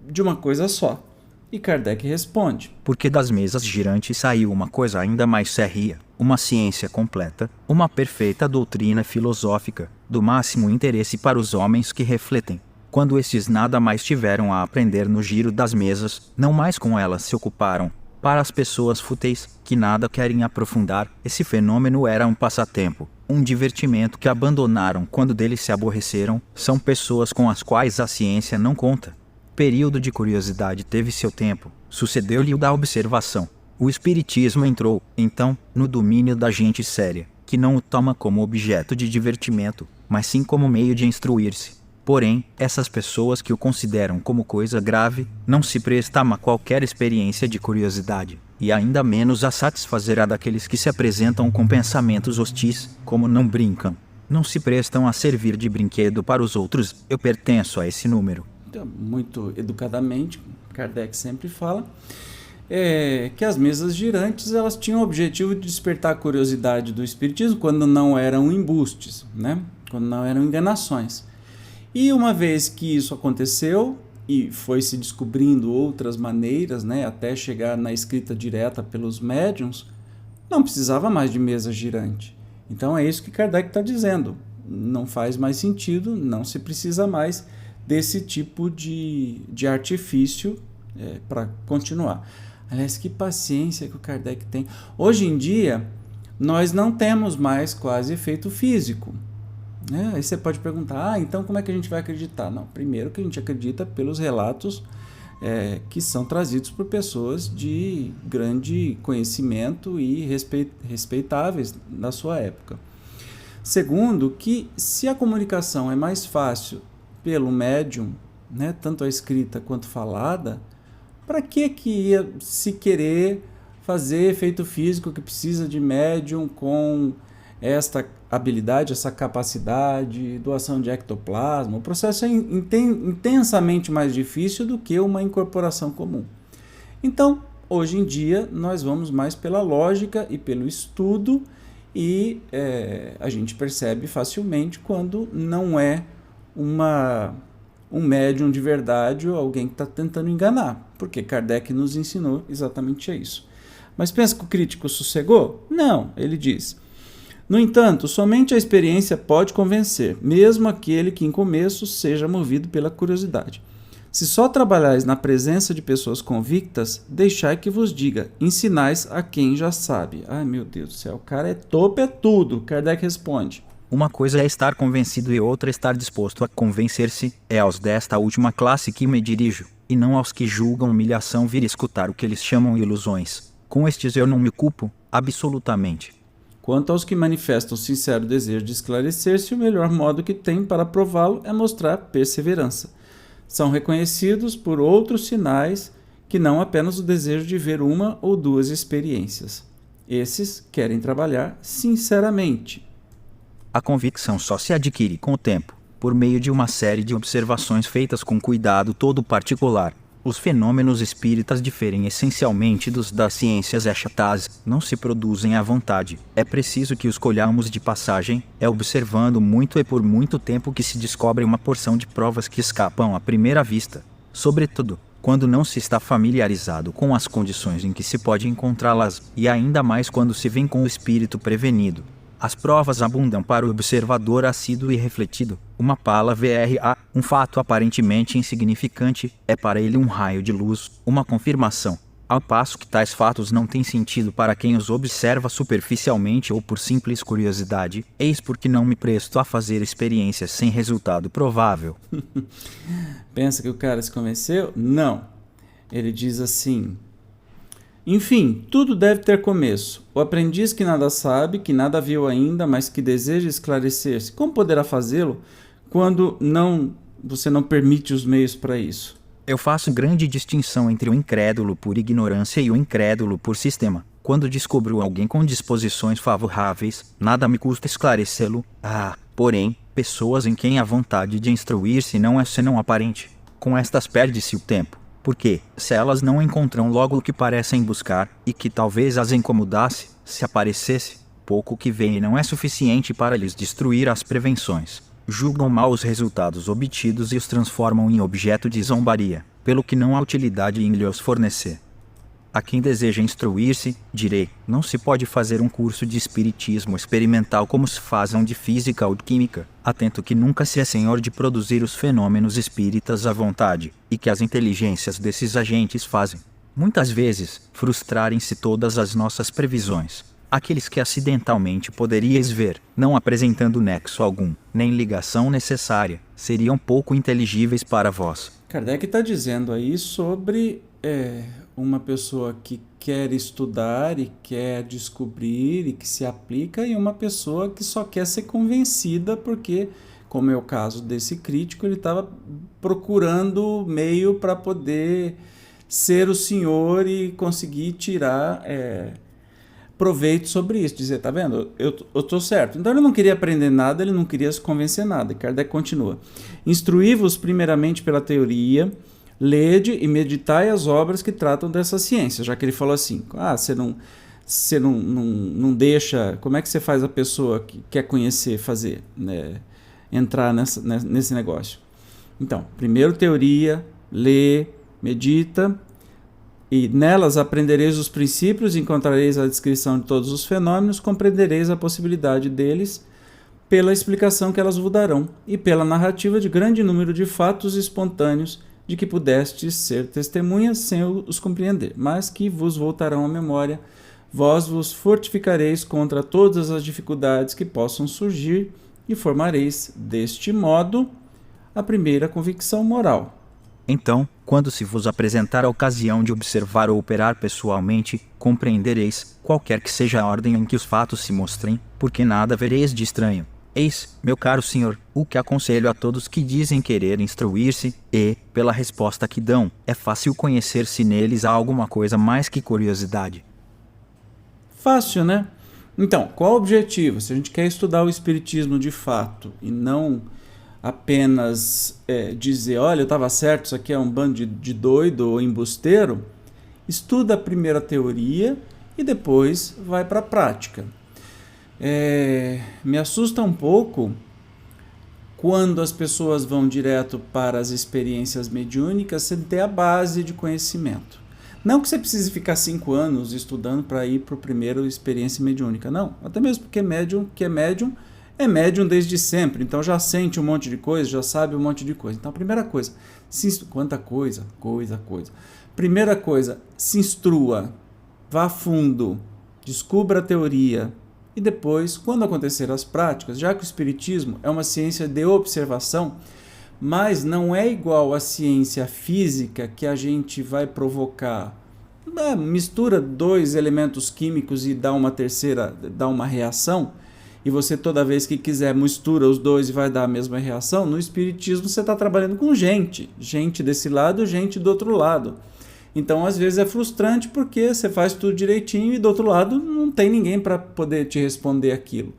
Speaker 1: de uma coisa só. E Kardec responde.
Speaker 2: Porque das mesas girantes saiu uma coisa ainda mais sérria, uma ciência completa, uma perfeita doutrina filosófica, do máximo interesse para os homens que refletem. Quando estes nada mais tiveram a aprender no giro das mesas, não mais com elas se ocuparam. Para as pessoas fúteis, que nada querem aprofundar, esse fenômeno era um passatempo, um divertimento que abandonaram quando dele se aborreceram, são pessoas com as quais a ciência não conta. Período de curiosidade teve seu tempo, sucedeu-lhe o da observação. O espiritismo entrou, então, no domínio da gente séria, que não o toma como objeto de divertimento, mas sim como meio de instruir-se. Porém, essas pessoas que o consideram como coisa grave, não se prestam a qualquer experiência de curiosidade, e ainda menos a satisfazer a daqueles que se apresentam com pensamentos hostis, como não brincam. Não se prestam a servir de brinquedo para os outros, eu pertenço a esse número.
Speaker 1: Muito educadamente, Kardec sempre fala, que as mesas girantes elas tinham o objetivo de despertar a curiosidade do espiritismo quando não eram embustes, né? Quando não eram enganações. E uma vez que isso aconteceu e foi se descobrindo outras maneiras, né, até chegar na escrita direta pelos médiuns, não precisava mais de mesa girante. Então é isso que Kardec está dizendo. Não faz mais sentido, não se precisa mais desse tipo de artifício para continuar. Aliás, que paciência que o Kardec tem. Hoje em dia, nós não temos mais quase efeito físico. Aí você pode perguntar, então como é que a gente vai acreditar? Não, primeiro que a gente acredita pelos relatos que são trazidos por pessoas de grande conhecimento e respeitáveis na sua época. Segundo, que se a comunicação é mais fácil pelo médium, né, tanto a escrita quanto falada, para que ia se querer fazer efeito físico que precisa de médium com esta habilidade, essa capacidade, doação de ectoplasma? O processo é intensamente mais difícil do que uma incorporação comum. Então, hoje em dia, nós vamos mais pela lógica e pelo estudo e a gente percebe facilmente quando não é um médium de verdade ou alguém que está tentando enganar, porque Kardec nos ensinou exatamente isso. Mas pensa que o crítico sossegou? Não, ele diz: no entanto, somente a experiência pode convencer, mesmo aquele que em começo seja movido pela curiosidade. Se só trabalhais na presença de pessoas convictas, deixai que vos diga, ensinais a quem já sabe. Ai, meu Deus do céu, o cara é topo, é tudo. Kardec responde:
Speaker 2: uma coisa é estar convencido e outra estar disposto a convencer-se. É aos desta última classe que me dirijo, e não aos que julgam humilhação vir escutar o que eles chamam ilusões. Com estes eu não me culpo, absolutamente.
Speaker 1: Quanto aos que manifestam sincero desejo de esclarecer-se, o melhor modo que tem para prová-lo é mostrar perseverança. São reconhecidos por outros sinais que não apenas o desejo de ver uma ou duas experiências. Esses querem trabalhar sinceramente.
Speaker 2: A convicção só se adquire com o tempo, por meio de uma série de observações feitas com cuidado todo particular. Os fenômenos espíritas diferem essencialmente dos das ciências exatas, não se produzem à vontade. É preciso que os colhamos de passagem, é observando muito e por muito tempo que se descobre uma porção de provas que escapam à primeira vista. Sobretudo, quando não se está familiarizado com as condições em que se pode encontrá-las, e ainda mais quando se vem com o espírito prevenido. As provas abundam para o observador assíduo e refletido. Uma palavra, um fato aparentemente insignificante, é para ele um raio de luz, uma confirmação. Ao passo que tais fatos não têm sentido para quem os observa superficialmente ou por simples curiosidade, eis porque não me presto a fazer experiências sem resultado provável.
Speaker 1: Pensa que o cara se convenceu? Não. Ele diz assim: enfim, tudo deve ter começo. O aprendiz que nada sabe, que nada viu ainda, mas que deseja esclarecer-se, como poderá fazê-lo quando você não permite os meios para isso?
Speaker 2: Eu faço grande distinção entre o incrédulo por ignorância e o incrédulo por sistema. Quando descubro alguém com disposições favoráveis, nada me custa esclarecê-lo. Porém, pessoas em quem a vontade de instruir-se não é senão aparente. Com estas perde-se o tempo. Porque, se elas não encontram logo o que parecem buscar, e que talvez as incomodasse, se aparecesse, pouco que vem não é suficiente para lhes destruir as prevenções. Julgam mal os resultados obtidos e os transformam em objeto de zombaria, pelo que não há utilidade em lhes fornecer. A quem deseja instruir-se, direi, não se pode fazer um curso de espiritismo experimental como se faz um de física ou de química, atento que nunca se é senhor de produzir os fenômenos espíritas à vontade, e que as inteligências desses agentes fazem, muitas vezes, frustrarem-se todas as nossas previsões. Aqueles que acidentalmente poderíeis ver, não apresentando nexo algum, nem ligação necessária, seriam pouco inteligíveis para vós.
Speaker 1: Kardec está dizendo aí sobre uma pessoa que quer estudar e quer descobrir e que se aplica, e uma pessoa que só quer ser convencida porque, como é o caso desse crítico, ele estava procurando meio para poder ser o senhor e conseguir tirar proveito sobre isso, dizer, tá vendo, eu tô certo. Então ele não queria aprender nada, ele não queria se convencer nada. E Kardec continua: instruí-vos primeiramente pela teoria, lede e meditai as obras que tratam dessa ciência, já que ele falou assim, você não deixa, como é que você faz a pessoa que quer conhecer fazer, né, entrar nesse negócio? Então, primeiro teoria, lê, medita, e nelas aprendereis os princípios, encontrareis a descrição de todos os fenômenos, compreendereis a possibilidade deles pela explicação que elas vos darão, e pela narrativa de grande número de fatos espontâneos de que pudestes ser testemunhas sem os compreender, mas que vos voltarão à memória. Vós vos fortificareis contra todas as dificuldades que possam surgir e formareis, deste modo, a primeira convicção moral.
Speaker 2: Então, quando se vos apresentar a ocasião de observar ou operar pessoalmente, compreendereis, qualquer que seja a ordem em que os fatos se mostrem, porque nada vereis de estranho. Eis, meu caro senhor, o que aconselho a todos que dizem querer instruir-se, e, pela resposta que dão, é fácil conhecer se neles há alguma coisa mais que curiosidade.
Speaker 1: Fácil, né? Então, qual o objetivo? Se a gente quer estudar o espiritismo de fato e não apenas dizer, olha, eu estava certo, isso aqui é um bando de doido ou embusteiro, estuda a primeira teoria e depois vai para a prática. Me assusta um pouco quando as pessoas vão direto para as experiências mediúnicas sem ter a base de conhecimento. Não que você precise ficar 5 anos estudando para ir para a primeira experiência mediúnica, não. Até mesmo porque médium é médium desde sempre, então já sente um monte de coisa, já sabe um monte de coisa. Então a primeira coisa, quanta coisa. Primeira coisa, se instrua, vá a fundo, descubra a teoria e depois, quando acontecer as práticas, já que o espiritismo é uma ciência de observação, mas não é igual à ciência física que a gente vai provocar. Mistura 2 elementos químicos e dá uma terceira, dá uma reação, e você toda vez que quiser mistura os dois e vai dar a mesma reação. No espiritismo você está trabalhando com gente desse lado, gente do outro lado. Então às vezes é frustrante porque você faz tudo direitinho e do outro lado não tem ninguém para poder te responder aquilo.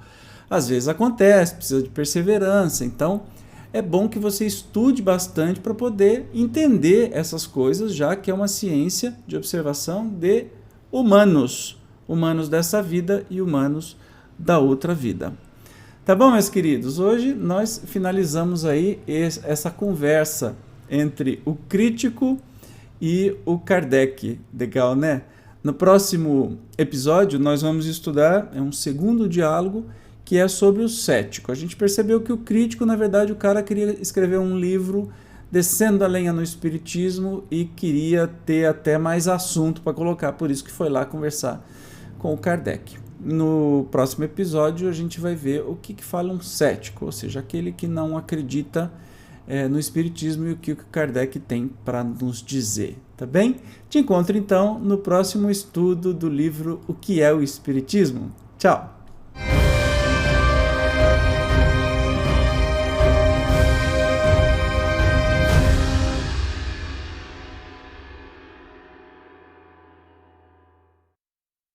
Speaker 1: Às vezes acontece, precisa de perseverança, então é bom que você estude bastante para poder entender essas coisas, já que é uma ciência de observação de humanos dessa vida e humanos da outra vida. Tá bom, meus queridos? Hoje nós finalizamos aí essa conversa entre o crítico e o Kardec. Legal, né? No próximo episódio nós vamos estudar um segundo diálogo que é sobre o cético. A gente percebeu que o crítico, na verdade, o cara queria escrever um livro descendo a lenha no espiritismo e queria ter até mais assunto para colocar, por isso que foi lá conversar com o Kardec. No próximo episódio a gente vai ver o que fala um cético, ou seja, aquele que não acredita no espiritismo e o que o Kardec tem para nos dizer, tá bem? Te encontro então no próximo estudo do livro O que é o Espiritismo. Tchau!